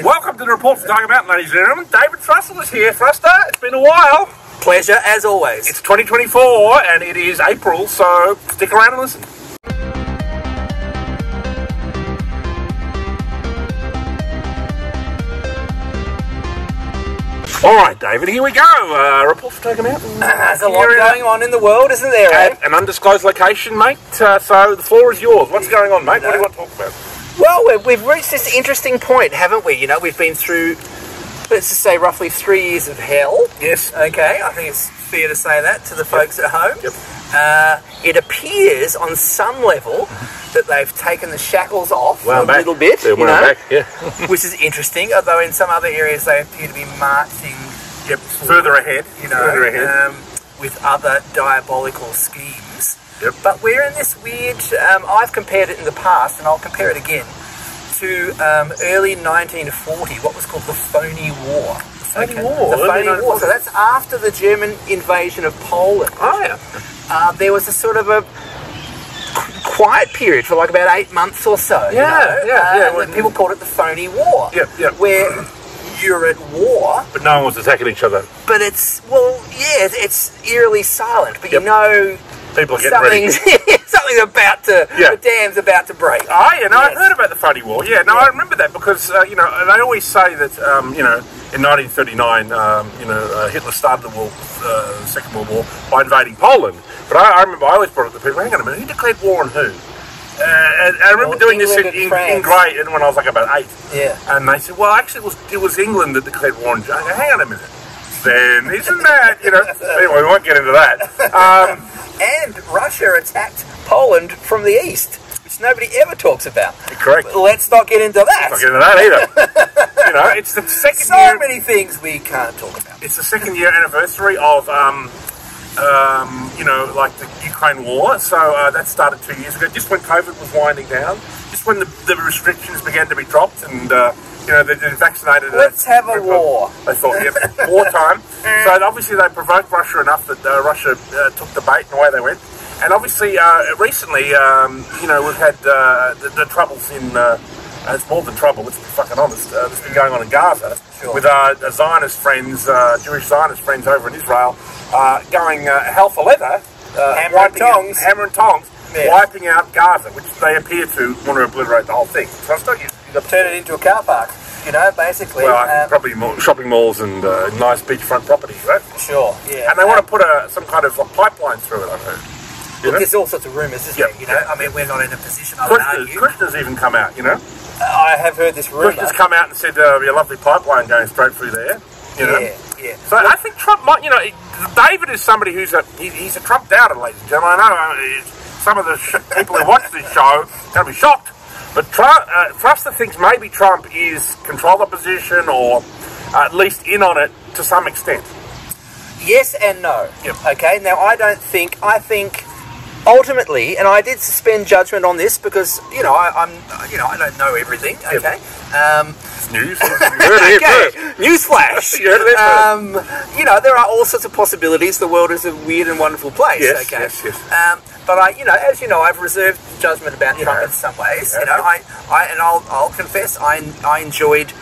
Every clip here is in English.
Welcome to the report for Tiger Mountain, ladies and gentlemen. David Thrussell is here. Thruster, it's been a while. Pleasure, as always. It's 2024 and it is April, so stick around and listen. All right, David, here we go. Report for Tiger Mountain. There's a lot going on in the world, isn't there, At an undisclosed location, mate. So the floor is yours. What's going on, mate? What do you want to talk about? Well, we've reached this interesting point, haven't we? You know, we've been through, let's just say, roughly 3 years of hell. Yes. Okay, I think it's fair to say that to the folks at home. Yep. It appears on some level that they've taken the shackles off a little bit, you know, back, yeah. which is interesting, although in some other areas they appear to be marching further ahead, with other diabolical schemes. Yep. But we're in this weird, I've compared it in the past, and I'll compare it again, to early 1940, what was called the Phony War. The Phony War? So that's after the German invasion of Poland. Oh, yeah. There was a sort of a quiet period for like about 8 months or so. People called it the Phony War. Where you're at war, but no one was attacking each other. But it's eerily silent. But you know, people are getting ready. Something's about to, the dam's about to break. Oh, yeah, no, I've heard about the Phony War. Yeah, no, I remember that because, they always say that, in 1939, Hitler started the Second World War by invading Poland. But I remember I always brought up to people, hang on a minute, who declared war on who? And I remember doing this in grade when I was like about 8. Yeah. And they said, well, actually, it was England that declared war on Germany. I go, hang on a minute. Then, isn't that, anyway, we won't get into that. And Russia attacked Poland from the east, which nobody ever talks about. Correct. But let's not get into that. Let's not get into that either. It's the second year. So many things we can't talk about. It's the second year anniversary of, like the Ukraine war. So that started 2 years ago, just when COVID was winding down, just when the restrictions began to be dropped and, they've been vaccinated. Let's have a war. They thought, wartime. So obviously they provoked Russia enough that Russia took the bait and away they went. And obviously recently, we've had the troubles in, it's more than trouble, let's be fucking honest, that's been going on in Gaza with our Zionist friends, Jewish Zionist friends over in Israel, going hell for leather, hammer and tongs, wiping out Gaza, which they appear to want to obliterate the whole thing. So it's not turn it into a car park, basically. Well, probably more shopping malls and nice beachfront properties, right? Sure, yeah. And they want to put some kind of pipeline through it, I've heard. Look, there's all sorts of rumours, isn't there? I mean, we're not in a position, I would argue. Krishna's even come out, I have heard this rumour. Krishna's come out and said there'll be a lovely pipeline going straight through there, Yeah. So I think Trump might, David is somebody he's a Trump doubter, ladies and gentlemen. I know some of the people who watch this show are going to be shocked. But Thruster thinks maybe Trump is control the position or at least in on it to some extent. Yes and no. Yep. Okay, now I think ultimately, and I did suspend judgment on this because, I don't know everything, okay? It's news. Newsflash. There are all sorts of possibilities. The world is a weird and wonderful place, Yes. But as you know, I've reserved judgment about Trump in some ways. I'll confess, I enjoyed.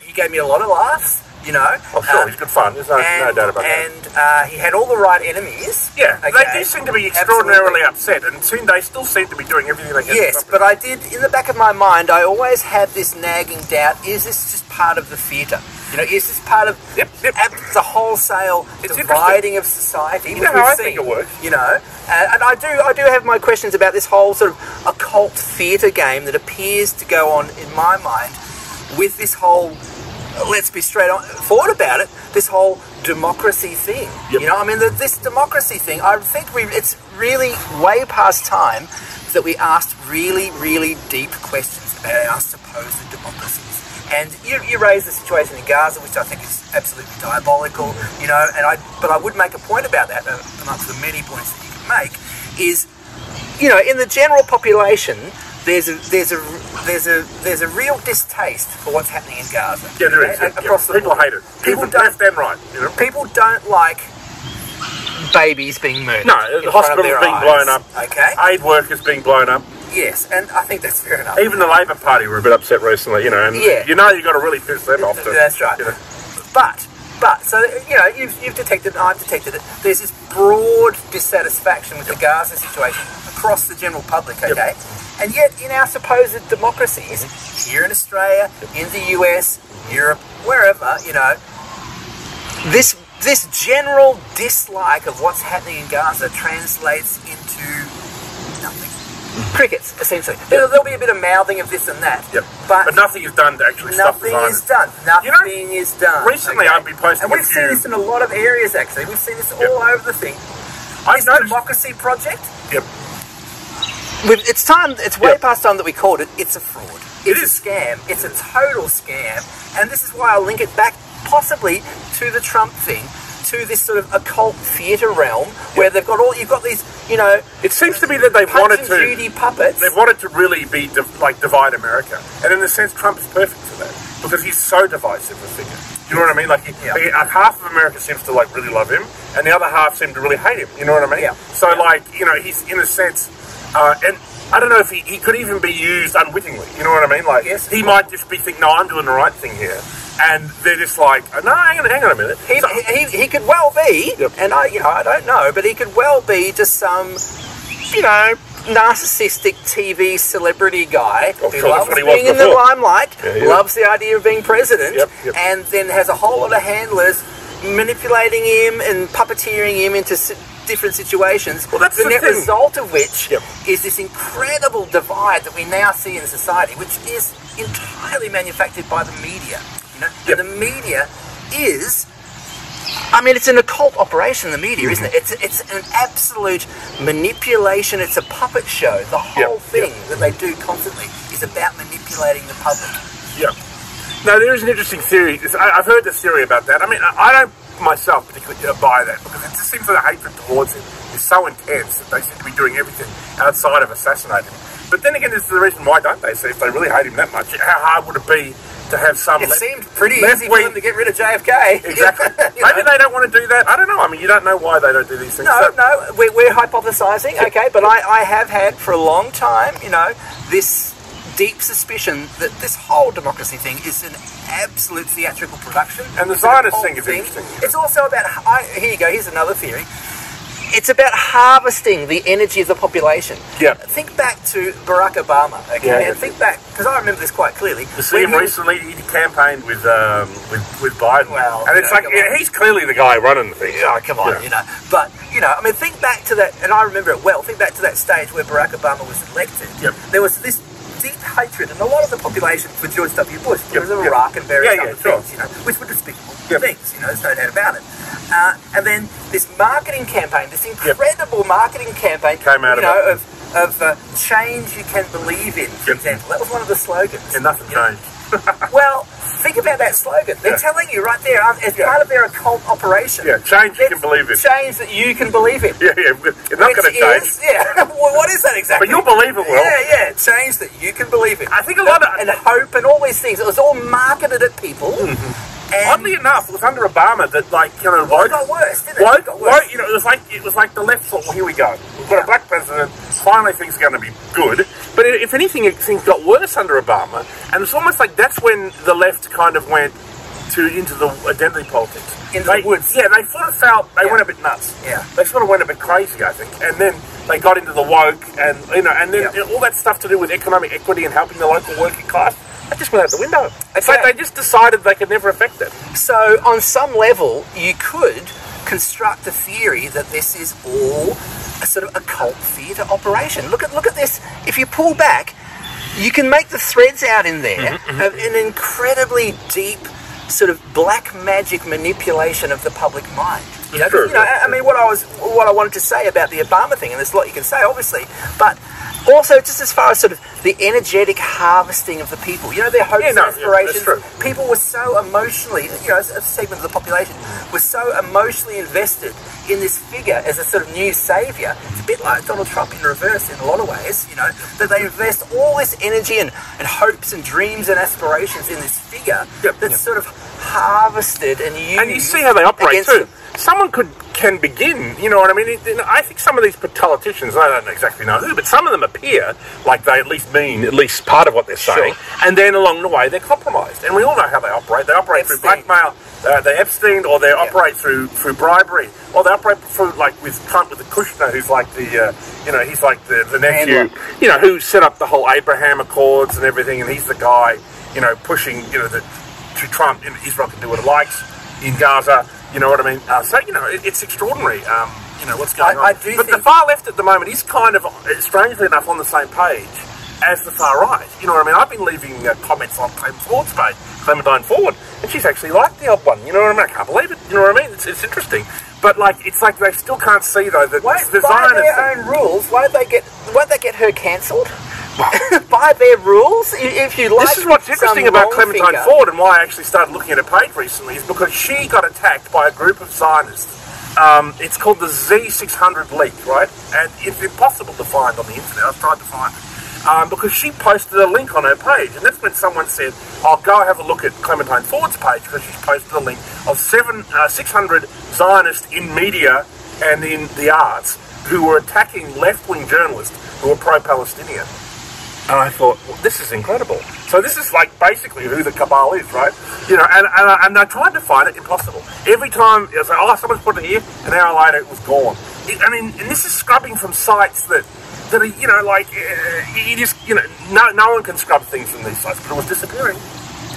He gave me a lot of laughs. I'm sure he's good fun. There's no doubt about that. And he had all the right enemies. Yeah, they do seem to be extraordinarily upset, and they still seem to be doing everything they can. Yes, but I did, in the back of my mind, I always had this nagging doubt: is this just part of the theatre? Is this part of the wholesale dividing of society? I think it works. And I do have my questions about this whole sort of occult theatre game that appears to go on in my mind with this whole. Let's be straight on forward about it. This whole democracy thing, this democracy thing. I think it's really way past time that we asked really, really deep questions about our supposed democracies. And you raised the situation in Gaza, which I think is absolutely diabolical. But I would make a point about that. Amongst the many points that you can make, is in the general population. There's a real distaste for what's happening in Gaza. Yeah, there is. Across the people board. hate it. People left and right. People don't like babies being murdered. No, the hospitals being blown up. Okay. Aid workers being blown up. Yes, and I think that's fair enough. Even the Labor Party were a bit upset recently, and you've got to really piss them off. That's right. But so you've detected, and I've detected it. There's this broad dissatisfaction with the Gaza situation across the general public. Okay, and yet in our supposed democracies, here in Australia, in the US, Europe, wherever, this general dislike of what's happening in Gaza translates into nothing. Crickets, essentially. There'll be a bit of mouthing of this and that. But nothing is done to actually stop the violence. Nothing is done. Recently I've been posting and we've seen this in a lot of areas, actually. We've seen this all over the thing. This democracy project, it's time, it's way past time that we called it. It's a fraud. It's a scam. It's a total scam. And this is why I link it back possibly to the Trump thing, to this sort of occult theatre realm where you've got these, it seems to be that they've wanted to Judy puppets. They've wanted to really be divide America, and in a sense, Trump is perfect for that because he's so divisive a figure. Do you know what I mean? Like, half of America seems to really love him, and the other half seem to really hate him. You know what I mean? So he's in a sense, and I don't know if he could even be used unwittingly. You know what I mean? Like, he might just be thinking, no, I'm doing the right thing here. And they're just like, no, hang on a minute. He could well be, and I don't know, but he could well be just some, narcissistic TV celebrity guy who loves being in the limelight, loves the idea of being president, and then has a whole lot of handlers manipulating him and puppeteering him into different situations. Well, that's the net result of which is this incredible divide that we now see in society, which is entirely manufactured by the media. And the media is, it's an occult operation, the media, isn't it? It's an absolute manipulation. It's a puppet show. The whole thing that they do constantly is about manipulating the public. Now, there is an interesting theory. I've heard this theory about that. I don't myself particularly buy that because it just seems that the hatred towards him is so intense that they seem to be doing everything outside of assassinating him. But then again, this is the reason why don't they? So if they really hate him that much, how hard would it be to have some... It seemed pretty easy for them to get rid of JFK. Exactly. Maybe they don't want to do that. I don't know. You don't know why they don't do these things. No, we're hypothesising, okay, but I have had for a long time, this deep suspicion that this whole democracy thing is an absolute theatrical production. And the Zionist thing is interesting. It's also about... here you go, here's another theory. It's about harvesting the energy of the population. Think back to Barack Obama, okay? And think back, because I remember this quite clearly. You see him recently, he campaigned with Biden. Well, and it's he's clearly the guy running the thing. Oh, come on, But, think back to that, and I remember it well, think back to that stage where Barack Obama was elected. There was this deep hatred in a lot of the population for George W. Bush because of Iraq and various other things, which were despicable things, there's no doubt about it. And then this marketing campaign, this incredible marketing campaign came out of change you can believe in, for example. That was one of the slogans. And nothing changed. Well, think about that slogan. They're telling you right there, as part of their occult operation. Change you can believe in. Change that you can believe in. You're not going to change. Well, what is that exactly? But you'll believe it will. Change that you can believe in. I think a lot of... And hope and all these things. It was all marketed at people. Oddly enough, it was under Obama that, it got worse, didn't it? It got worse. It was like the left thought, well, here we go. We've got a black president, finally things are going to be good. But if anything, things got worse under Obama, and it's almost like that's when the left kind of went into the identity politics. Into the woods. Yeah, they sort of felt, they went a bit nuts. They sort of went a bit crazy, I think. And then they got into the woke, and, and then all that stuff to do with economic equity and helping the local working class. That just went out the window. It's like they just decided they could never affect it. So, on some level, you could construct a theory that this is all a sort of occult theatre operation. Look at this. If you pull back, you can make the threads out in there of an incredibly deep sort of black magic manipulation of the public mind. What I wanted to say about the Obama thing, and there's a lot you can say, obviously, but also just as far as sort of the energetic harvesting of the people, their hopes and aspirations. People were so emotionally, a segment of the population was so emotionally invested in this figure as a sort of new saviour. It's a bit like Donald Trump in reverse in a lot of ways, that they invest all this energy and hopes and dreams and aspirations in this figure that's sort of harvested and used. And you see how they operate too. someone can begin, you know what I mean? I think some of these politicians, I don't exactly know who, but some of them appear like they at least mean at least part of what they're saying, and then along the way they're compromised. And we all know how they operate. They operate through blackmail, they Epstein, or they operate through bribery, or they operate through, like, with Trump, with the Kushner, who's like the, he's like the nephew, who set up the whole Abraham Accords and everything, and he's the guy, pushing, to Trump, Israel can do what it likes in Gaza. You know what I mean? So, it's extraordinary, what's going on. But the far left at the moment is kind of, strangely enough, on the same page as the far right. You know what I mean? I've been leaving comments on Clementine Ford, and she's actually liked the odd one. You know what I mean? I can't believe it. You know what I mean? It's interesting. But, like, it's like they still can't see, though, that the by their own rules, won't they get her cancelled? By their rules, if you like. This is what's interesting about Clementine Ford, and why I actually started looking at her page recently, is because she got attacked by a group of Zionists. It's called the Z600 leak, right? And it's impossible to find on the internet. I've tried to find it. Because she posted a link on her page, and that's when someone said, "I'll go have a look at Clementine Ford's page," because she's posted a link of 600 Zionists in media and in the arts who were attacking left-wing journalists who were pro-Palestinian. And I thought, well, this is incredible. So this is like basically who the cabal is, right? And I tried to find it, impossible. Every time I was like, oh, someone's put it here, an hour later it was gone. And this is scrubbing from sites that are, no one can scrub things from these sites, but it was disappearing.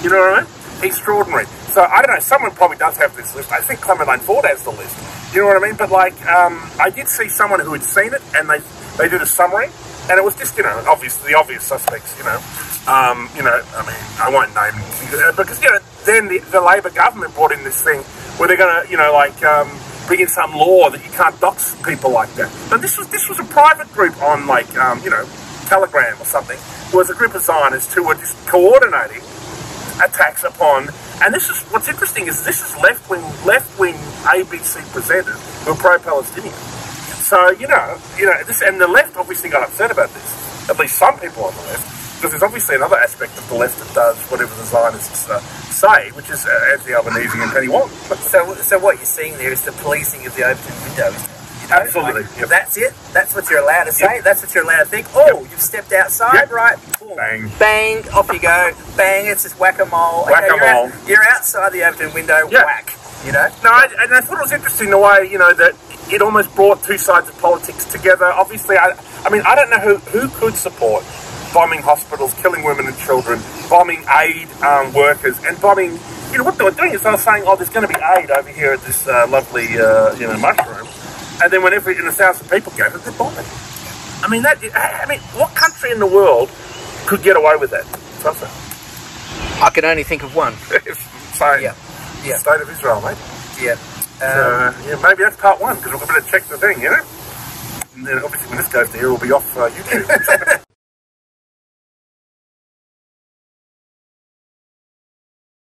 You know what I mean? Extraordinary. So I don't know, someone probably does have this list. I think Clementine Ford has the list. You know what I mean? But like, I did see someone who had seen it, and they did a summary. And it was just, the obvious suspects, I mean, I won't name them, because, then the Labor government brought in this thing where they're going to, bring in some law that you can't dox people like that. But this was a private group on, like, Telegram or something. It was a group of Zionists who were just coordinating attacks upon, and this is, what's interesting is this is left-wing ABC presenters who are pro-Palestinian. So, this, and the left obviously got upset about this. At least some people on the left. Because there's obviously another aspect of the left that does whatever the Zionists say, which is anti-Albanese and Penny Wong. So what you're seeing there is the policing of the open windows. Absolutely. Like, that's it. That's what you're allowed to say. Yep. That's what you're allowed to think. Oh, you've stepped outside, right? Boom. Bang. Bang, off you go. Bang, it's just whack-a-mole. Whack-a-mole. You're outside the open window, whack. No, and I thought it was interesting the way, that it almost brought two sides of politics together. Obviously, I don't know who could support bombing hospitals, killing women and children, bombing aid workers, and bombing, what they were doing is they were saying, oh, there's going to be aid over here at this lovely, mushroom. And then whenever 1,000 people go, they're bombing. What country in the world could get away with that? I can only think of one. The State of Israel, mate. Maybe that's part one, because we're going to check the thing, And then obviously when this goes to here, we'll be off YouTube.